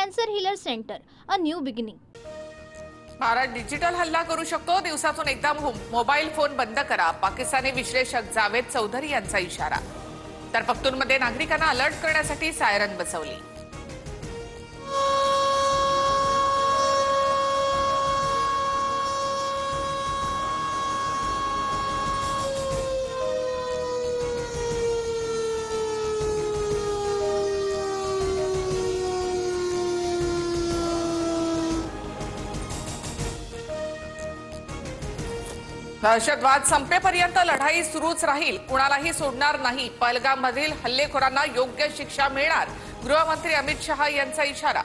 Cancer healer center, a new beginning. Bharat digital हल्ला करू शकतो, दिवसातून एकदा मोबाईल फोन बंद करा, पाकिस्तानी विश्लेषक जावेद चौधरी यांचा इशारा। तर पख्तूनमध्ये नागरिकांना अलर्ट करण्यासाठी सायरन बसवली। दहशतवाद संपेपर्यंत लढाई सुरूच राहील, कुणालाही सोडणार नाही। पहलगाममधील हल्लेखोरांना योग्य शिक्षा मिळणार, गृहमंत्री अमित शहा यांचा इशारा।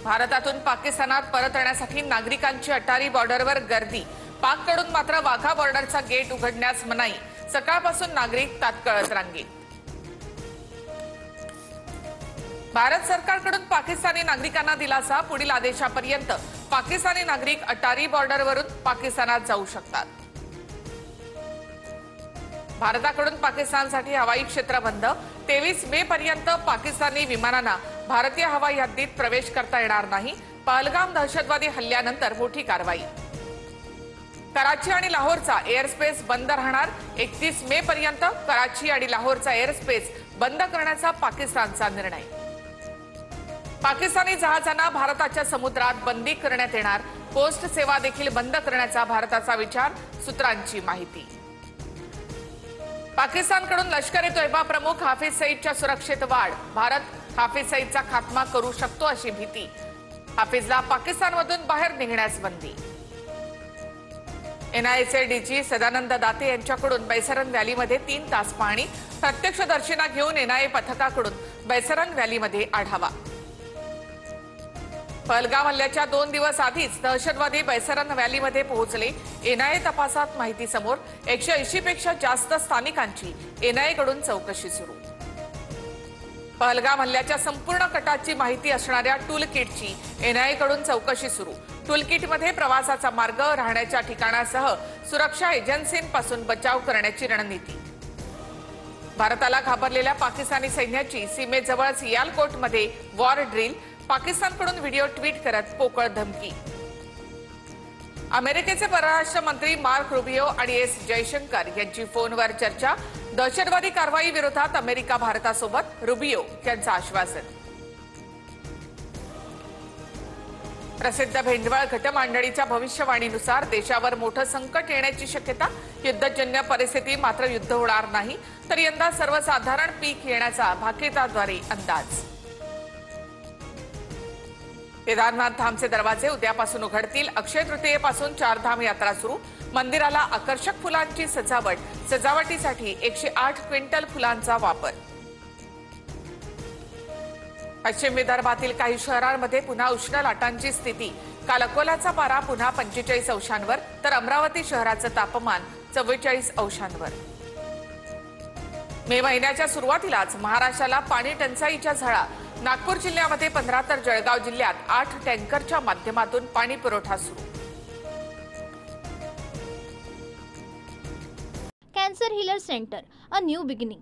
भारतातून पाकिस्तानात परतण्यासाठी नागरिकांची अटारी बॉर्डरवर गर्दी, पाककडून मात्र वाघा बॉर्डरचा गेट उघडण्यास मनाई। सकाळपासून नागरिक तात्काळच रांगेत। भारत सरकारकडून पाकिस्तानी नागरिकांना दिलासा, पुढील आदेशापर्यंत पाकिस्तानी नागरिक अटारी बॉर्डरवरून पाकिस्तानात जाऊ शकतात। भारताकडून पाकिस्तानसाठी हवाई क्षेत्र बंद, 23 मे पर्यंत पाकिस्तानी विमानांना भारतीय हवाई हद्दीत प्रवेश करता येणार नाही। पहलगाम दहशतवादी हल्ल्यानंतर मोठी कारवाई। कराची आणि लाहोरचा एअरस्पेस बंद राहणार, 31 मे पर्यंत कराची आणि लाहोरचा एअरस्पेस बंद करण्याचा पाकिस्तानचा निर्णय। पाकिस्तानी जहाजांना भारताच्या समुद्रात बंदी करण्यात येणार, पोस्ट सेवा देखील बंद करण्याचा भारताचा विचार, सूत्रांची माहिती। पाकिस्तानकडून लष्कर-ए तोयबा प्रमुख हाफिज सईदच्या सुरक्षेत वाढ, भारत हाफिज सईदचा खात्मा करू शकतो अशी भीती। हाफिजला पाकिस्तानमधून बाहेर निघण्यास बंदी। एनआयएचे डीजी सदानंद दाते यांच्याकडून बैसरन व्हॅलीमध्ये 3 तास पाहणी, प्रत्यक्षदर्शींना घेऊन एनआयए पथकाकडून बैसरन व्हॅलीमध्ये आढावा। पहलगाम हल्ल्याच्या 2 दिवस आधीच दहशतवादी बैसरन व्हॅलीमध्ये पोहोचले, एनआयए तपासात माहिती समोर। 180 पेक्षा जास्त स्थानिकांची एनआयएकडून चौकशी सुरू। पहलगाम हल्ल्याच्या संपूर्ण कटाची माहिती असणाऱ्या टूल किटची एनआयएकडून चौकशी सुरू। टूल किटमध्ये प्रवासाचा मार्ग, राहण्याच्या ठिकाणासह सुरक्षा एजन्सींपासून बचाव करण्याची रणनीती। भारताला घाबरलेल्या पाकिस्तानी सैन्याची सीमेजवळ सियालकोटमध्ये वॉर ड्रिल, पाकिस्तानकडून व्हिडिओ ट्विट करत पोकळ धमकी। अमेरिकेचे परराष्ट्र मंत्री मार्क रुबियो आणि एस जयशंकर यांची फोनवर चर्चा, दहशतवादी कारवाई विरोधात अमेरिका भारतासोबत, रुबियो यांचं आश्वासन। प्रसिद्ध भेंडवळ घटमांडणीच्या भविष्यवाणीनुसार देशावर मोठं संकट येण्याची शक्यता, युद्धजन्य परिस्थिती मात्र युद्ध होणार नाही, तर यंदा सर्वसाधारण पीक येण्याचा भाकिताद्वारे अंदाज। केदारनाथ धामचे दरवाजे उद्यापासून उघडतील, अक्षय तृतीयेपासून 4 धाम यात्रा सुरू। मंदिराला आकर्षक फुलांची सजावट, सजावटीसाठी 108 क्विंटल फुलांचा वापर। पश्चिम विदर्भातील काही शहरांमध्ये पुन्हा उष्ण लाटांची स्थिती, काल अकोल्याचा पारा पुन्हा 45 अंशांवर, तर अमरावती शहराचं तापमान 44 अंशांवर। मे महिन्याच्या सुरुवातीलाच महाराष्ट्राला पाणी टंचाईच्या झळा, नागपूर जिल्ह्यामध्ये 15 तर जळगाव जिल्ह्यात 8 टँकरच्या माध्यमातून पाणी पुरवठा सुरू। Cancer healer center, a new beginning.